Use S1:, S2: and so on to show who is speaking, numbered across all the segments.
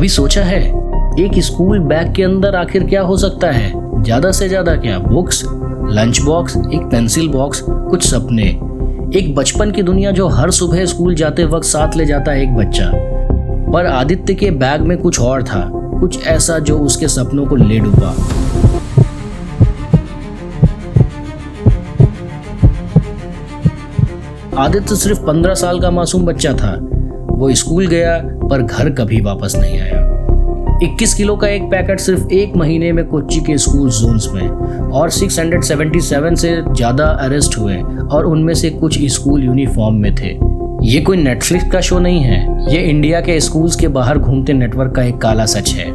S1: कभी सोचा है एक स्कूल बैग के अंदर आखिर क्या हो सकता है? ज्यादा से ज्यादा क्या, बुक्स, लंच बॉक्स, एक पेंसिल बॉक्स, कुछ सपने, एक बचपन की दुनिया जो हर सुबह स्कूल जाते वक्त साथ ले जाता है एक बच्चा। पर आदित्य के बैग में कुछ और था, कुछ ऐसा जो उसके सपनों को ले डूबा। आदित्य सिर्फ 15 साल का मासूम बच्चा था। वो स्कूल गया पर घर कभी वापस नहीं आया। 21 किलो का एक पैकेट सिर्फ एक महीने में कोच्चि के स्कूल जोन्स में, और 677 से ज्यादा अरेस्ट हुए और उनमें से कुछ स्कूल यूनिफॉर्म में थे। ये कोई नेटफ्लिक्स का शो नहीं है, ये इंडिया के स्कूल्स के बाहर घूमते नेटवर्क का एक काला सच है।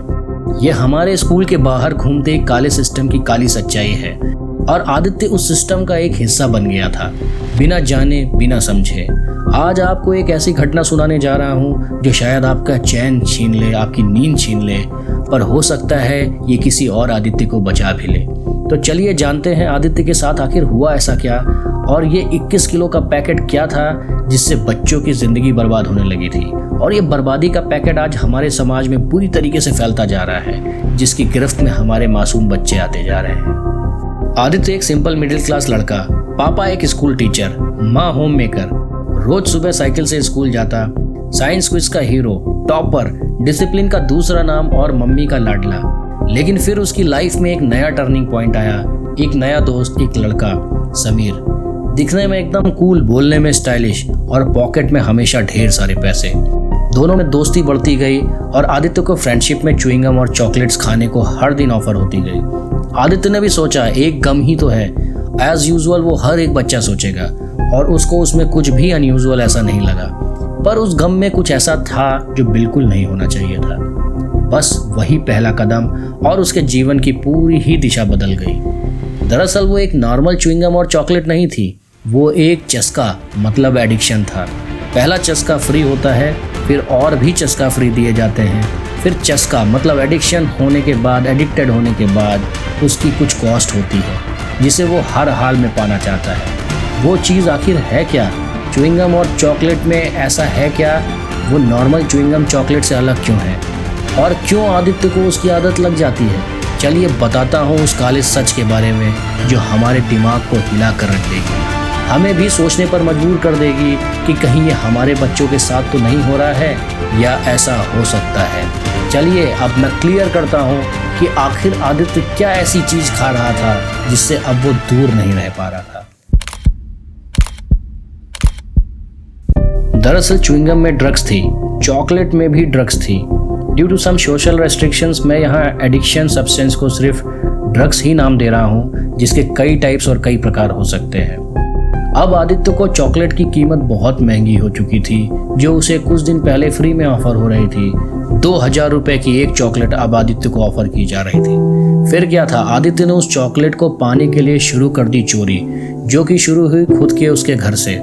S1: ये हमारे स्कूल के बाहर घूमते एक काले सिस्टम की काली सच्चाई है, और आदित्य उस सिस्टम का एक हिस्सा बन गया था, बिना जाने बिना समझे। आज आपको एक ऐसी घटना सुनाने जा रहा हूँ जो शायद आपका चैन छीन ले, आपकी नींद छीन ले, पर हो सकता है ये किसी और आदित्य को बचा भी ले। तो चलिए जानते हैं आदित्य के साथ आखिर हुआ ऐसा क्या, और ये 21 किलो का पैकेट क्या था जिससे बच्चों की जिंदगी बर्बाद होने लगी थी। और ये बर्बादी का पैकेट आज हमारे समाज में पूरी तरीके से फैलता जा रहा है, जिसकी गिरफ्त में हमारे मासूम बच्चे आते जा रहे हैं। आदित्य एक सिंपल मिडिल क्लास लड़का, पापा एक स्कूल टीचर, माँ होम मेकर, रोज सुबह साइकिल से स्कूल जाता, साइंस क्विज का हीरो, टॉपर, डिसिप्लिन का दूसरा नाम और मम्मी का लाडला। लेकिन फिर उसकी लाइफ में एक नया टर्निंग पॉइंट आया, एक नया दोस्त, एक लड़का, समीर। दिखने में एकदम कूल, बोलने में स्टाइलिश और पॉकेट में हमेशा ढेर सारे पैसे। दोनों में दोस्ती बढ़ती गई और आदित्य को फ्रेंडशिप में च्युइंगम और चॉकलेट्स खाने को हर दिन ऑफर होती गई। आदित्य ने भी सोचा एक गम ही तो है, एज यूजुअल वो हर एक बच्चा सोचेगा, और उसको उसमें कुछ भी अनयूजुअल ऐसा नहीं लगा। पर उस गम में कुछ ऐसा था जो बिल्कुल नहीं होना चाहिए था। बस वही पहला कदम और उसके जीवन की पूरी ही दिशा बदल गई। दरअसल वो एक नॉर्मल च्युइंगम और चॉकलेट नहीं थी, वो एक चस्का मतलब एडिक्शन था। पहला चस्का फ्री होता है, फिर और भी चस्का फ्री दिए जाते हैं, फिर चस्का मतलब एडिक्शन होने के बाद, एडिक्टेड होने के बाद उसकी कुछ कॉस्ट होती है जिसे वो हर हाल में पाना चाहता है। वो चीज़ आखिर है क्या? च्युइंगम और चॉकलेट में ऐसा है क्या? वो नॉर्मल च्युइंगम चॉकलेट से अलग क्यों है, और क्यों आदित्य को उसकी आदत लग जाती है? चलिए बताता हूँ उस काले सच के बारे में जो हमारे दिमाग को हिला कर रख देगी, हमें भी सोचने पर मजबूर कर देगी कि कहीं ये हमारे बच्चों के साथ तो नहीं हो रहा है, या ऐसा हो सकता है। चलिए अब मैं क्लियर करता हूँ कि आखिर आदित्य क्या ऐसी चीज़ खा रहा था जिससे अब वो दूर नहीं रह पा रहा था। दरअसल च्युइंगम में ड्रग्स थी, चॉकलेट में भी ड्रग्स थी। Due to some social restrictions मैं यहाँ एडिक्शन सब्सटेंस को सिर्फ ड्रग्स ही नाम दे रहा हूँ, जिसके कई टाइप्स और कई प्रकार हो सकते हैं। अब आदित्य को चॉकलेट की कीमत बहुत महंगी हो चुकी थी, जो उसे कुछ दिन पहले फ्री में ऑफर हो रही थी। 2000 रुपए की एक चॉकलेट अब आदित्य को ऑफर की जा रही थी। फिर क्या था, आदित्य ने उस चॉकलेट को पाने के लिए शुरू कर दी चोरी, जो कि शुरू हुई खुद के उसके घर से,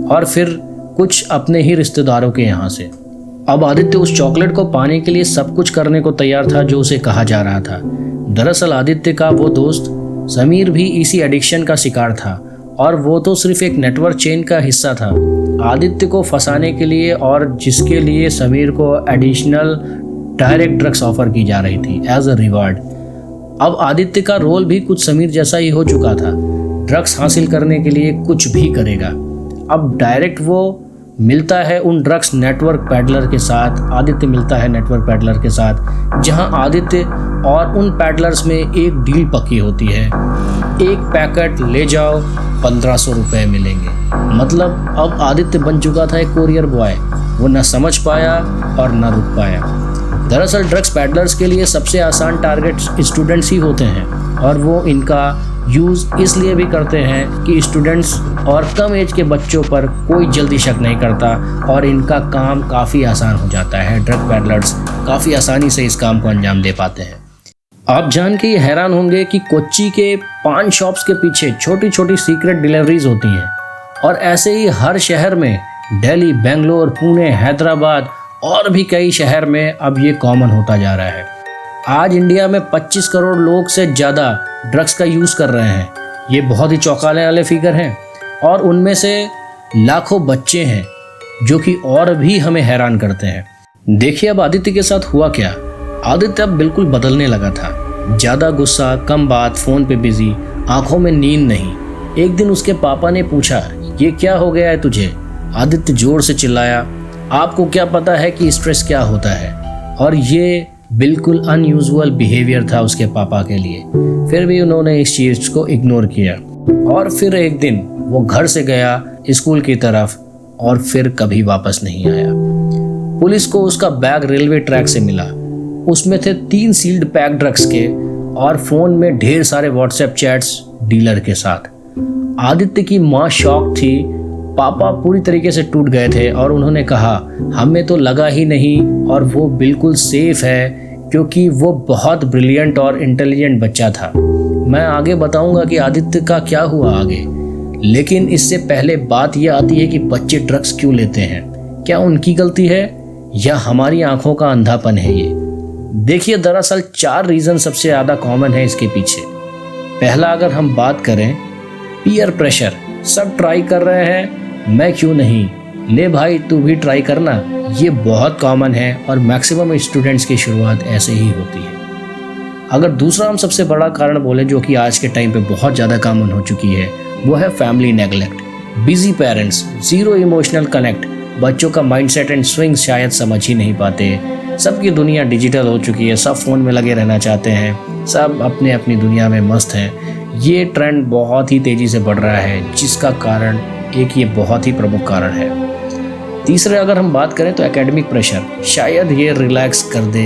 S1: और फिर कुछ अपने ही रिश्तेदारों के यहाँ से। अब आदित्य उस चॉकलेट को पाने के लिए सब कुछ करने को तैयार था जो उसे कहा जा रहा था। दरअसल आदित्य का वो दोस्त समीर भी इसी एडिक्शन का शिकार था, और वो तो सिर्फ एक नेटवर्क चेन का हिस्सा था आदित्य को फंसाने के लिए, और जिसके लिए समीर को एडिशनल डायरेक्ट ड्रग्स ऑफर की जा रही थी एज अ रिवार्ड। अब आदित्य का रोल भी कुछ समीर जैसा ही हो चुका था, ड्रग्स हासिल करने के लिए कुछ भी करेगा। अब डायरेक्ट वो मिलता है उन ड्रग्स नेटवर्क पैडलर के साथ, आदित्य मिलता है नेटवर्क पैडलर के साथ, जहां आदित्य और उन पैडलर्स में एक डील पक्की होती है, एक पैकेट ले जाओ 1500 रुपये मिलेंगे। मतलब अब आदित्य बन चुका था एक कोरियर बॉय, वो न समझ पाया और न रुक पाया। दरअसल ड्रग्स पैडलर्स के लिए सबसे आसान टारगेट स्टूडेंट्स ही होते हैं, और वो इनका यूज़ इसलिए भी करते हैं कि स्टूडेंट्स और कम एज के बच्चों पर कोई जल्दी शक नहीं करता, और इनका काम काफ़ी आसान हो जाता है। ड्रग पैडलर्स काफ़ी आसानी से इस काम को अंजाम दे पाते हैं। आप जान के हैरान होंगे कि कोच्चि के पान शॉप्स के पीछे छोटी छोटी सीक्रेट डिलीवरीज होती हैं, और ऐसे ही हर शहर में, दिल्ली, बेंगलोर, पुणे, हैदराबाद और भी कई शहर में अब ये कॉमन होता जा रहा है। आज इंडिया में 25 करोड़ लोग से ज़्यादा ड्रग्स का यूज़ कर रहे हैं। ये बहुत ही चौंकाने वाले फिगर हैं, और उनमें से लाखों बच्चे हैं जो कि और भी हमें हैरान करते हैं। देखिए अब आदित्य के साथ हुआ क्या। आदित्य अब बिल्कुल बदलने लगा था। ज्यादा गुस्सा, कम बात, फोन पे बिजी, आंखों में नींद नहीं। एक दिन उसके पापा ने पूछा, ये क्या हो गया है तुझे? आदित्य जोर से चिल्लाया, आपको क्या पता है कि स्ट्रेस क्या होता है? और ये बिल्कुल अनयूजुअल बिहेवियर था उसके पापा के लिए। फिर भी उन्होंने इस चीज को इग्नोर किया। और फिर एक दिन वो घर से गया स्कूल की तरफ और फिर कभी वापस नहीं आया। पुलिस को उसका बैग रेलवे ट्रैक से मिला। उसमें थे 3 सील्ड पैक ड्रग्स के और फोन में ढेर सारे व्हाट्सएप चैट्स डीलर के साथ। आदित्य की माँ शॉक थी। पापा पूरी तरीके से टूट गए थे और उन्होंने कहा, हमें तो लगा ही नहीं और वो बिल्कुल सेफ है क्योंकि वो बहुत ब्रिलियंट और इंटेलिजेंट बच्चा था। मैं आगे बताऊंगा कि आदित्य का क्या हुआ आगे, लेकिन इससे पहले बात यह आती है कि बच्चे ड्रग्स क्यों लेते हैं। क्या उनकी गलती है या हमारी आंखों का अंधापन है ये? देखिए, दरअसल 4 रीज़न सबसे ज़्यादा कॉमन है इसके पीछे। पहला, अगर हम बात करें पीयर प्रेशर, सब ट्राई कर रहे हैं, मैं क्यों नहीं, ले भाई तू भी ट्राई करना। ये बहुत कॉमन है और मैक्सिमम स्टूडेंट्स की शुरुआत ऐसे ही होती है। अगर दूसरा हम सबसे बड़ा कारण बोले जो कि आज के टाइम पे बहुत ज़्यादा कॉमन हो चुकी है, वो है family neglect. Busy parents, zero emotional connect, बच्चों का माइंडसेट एंड स्विंग शायद समझ ही नहीं पाते। सबकी दुनिया डिजिटल हो चुकी है, सब फोन में लगे रहना चाहते हैं, सब अपने अपनी दुनिया में मस्त हैं। ये ट्रेंड बहुत ही तेज़ी से बढ़ रहा है, जिसका कारण एक ये बहुत ही प्रमुख कारण है। तीसरे, अगर हम बात करें तो एकेडमिक प्रेशर, शायद ये रिलैक्स कर दे,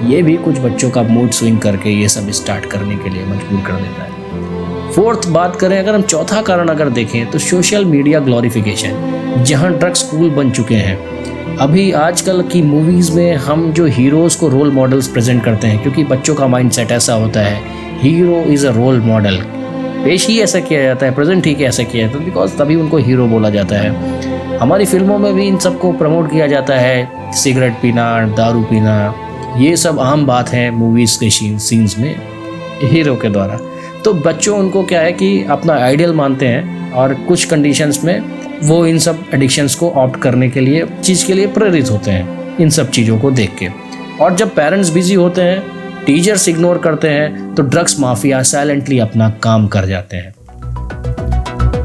S1: ये भी कुछ बच्चों का मूड स्विंग करके ये सब स्टार्ट करने के लिए मजबूर कर देता है। फोर्थ बात करें, अगर हम चौथा कारण अगर देखें तो सोशल मीडिया ग्लोरिफिकेशन, जहां ड्रग्स कूल बन चुके हैं। अभी आजकल की मूवीज़ में हम जो हीरोज़ को रोल मॉडल्स प्रेजेंट करते हैं, क्योंकि बच्चों का माइंडसेट ऐसा होता है, hero is a role model, पेश ही ऐसा किया जाता है, प्रेजेंट ही ऐसा किया जाता है, बिकॉज तभी उनको हीरो बोला जाता है। हमारी फिल्मों में भी इन सबको प्रमोट किया जाता है, सिगरेट पीना, दारू पीना, ये सब आम बात है मूवीज़ के सीन्स में हीरो के द्वारा। तो बच्चों उनको क्या है कि अपना आइडियल मानते हैं और कुछ कंडीशंस में वो इन सब एडिक्शंस को ऑप्ट करने के लिए चीज़ के लिए प्रेरित होते हैं इन सब चीज़ों को देख के। और जब पेरेंट्स बिजी होते हैं, टीचर्स इग्नोर करते हैं, तो ड्रग्स माफिया साइलेंटली अपना काम कर जाते हैं।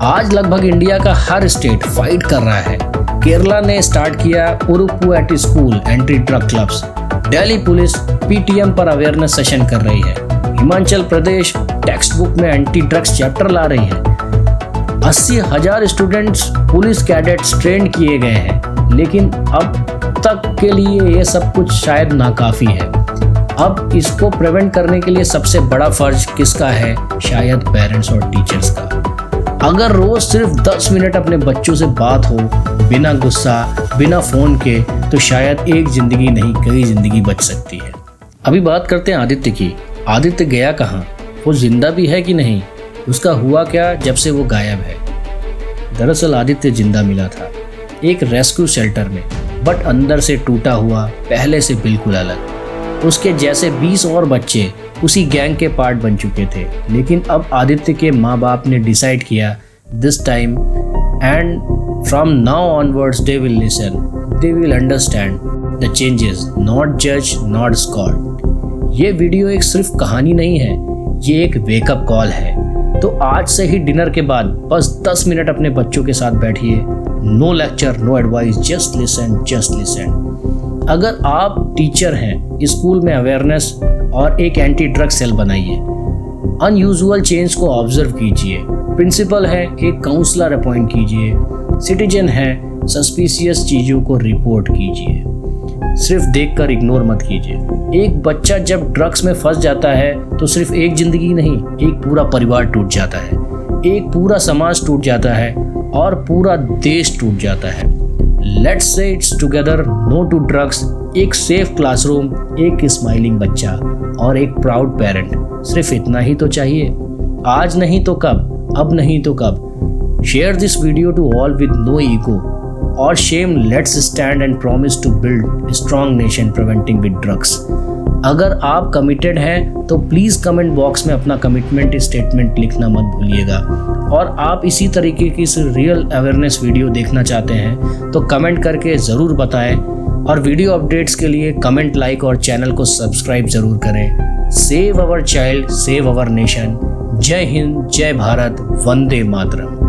S1: आज लगभग इंडिया का हर स्टेट फाइट कर रहा है। केरला ने स्टार्ट किया उरुप्पू at school anti drug clubs. Delhi police PTM पर अवेयरनेस सेशन कर रही है। हिमाचल प्रदेश टेक्स्ट बुक में एंटी ड्रग्स चैप्टर ला रही है। 80,000 स्टूडेंट्स पुलिस कैडेट्स ट्रेन किए गए हैं, लेकिन अब तक के लिए ये सब कुछ शायद नाकाफी है। अब इसको प्रिवेंट करने के लिए सबसे बड़ा फर्ज किसका है? शायद पेरेंट्स और टीचर्स का। अगर रोज सिर्फ 10 मिनट अपने बच्चों से बात हो, बिना गुस्सा, बिना फोन के, तो शायद एक जिंदगी नहीं कई जिंदगी बच सकती है। अभी बात करते हैं आदित्य की। आदित्य गया कहाँ? वो जिंदा भी है कि नहीं? उसका हुआ क्या जब से वो गायब है? दरअसल आदित्य जिंदा मिला था एक रेस्क्यू शेल्टर में, बट अंदर से टूटा हुआ, पहले से बिल्कुल अलग। उसके जैसे 20 और बच्चे उसी गैंग के पार्ट बन चुके थे, लेकिन अब आदित्य के माँ बाप ने डिसाइड किया this time and from now onwards they will listen, they will understand the changes, not जज, नॉट स्कॉल्ड। ये वीडियो एक सिर्फ कहानी नहीं है, ये एक वेकअप कॉल है। तो आज से ही डिनर के बाद बस 10 मिनट अपने बच्चों के साथ बैठिए। No lecture, no advice, just listen, just listen. अगर आप टीचर हैं, स्कूल में अवेयरनेस और एक एंटी ड्रग सेल बनाइए। अनयूजुअल चेंज को ऑब्जर्व कीजिए। प्रिंसिपल है, एक काउंसलर अपॉइंट कीजिए। सिटीजन है, सस्पिशियस चीज़ों को रिपोर्ट कीजिए। सिर्फ देखकर इग्नोर मत कीजिए। एक बच्चा जब ड्रग्स में फंस जाता है तो सिर्फ एक जिंदगी नहीं, एक पूरा परिवार टूट जाता है, एक पूरा समाज टूट जाता है और पूरा देश टूट जाता है। Let's say it's together, no to drugs. एक सेफ क्लासरूम, एक स्माइलिंग बच्चा और एक प्राउड पेरेंट, सिर्फ इतना ही तो चाहिए। आज नहीं तो कब, अब नहीं तो कब। Share this video to all with no ego और shame. Let's stand and promise to build strong nation preventing with drugs. अगर आप कमिटेड हैं तो प्लीज़ कमेंट बॉक्स में अपना कमिटमेंट स्टेटमेंट लिखना मत भूलिएगा। और आप इसी तरीके की रियल अवेयरनेस वीडियो देखना चाहते हैं तो कमेंट करके ज़रूर बताएं। और वीडियो अपडेट्स के लिए कमेंट, लाइक और चैनल को सब्सक्राइब जरूर करें। Save our child, save our nation. जय हिंद, जय भारत, वंदे मातरम।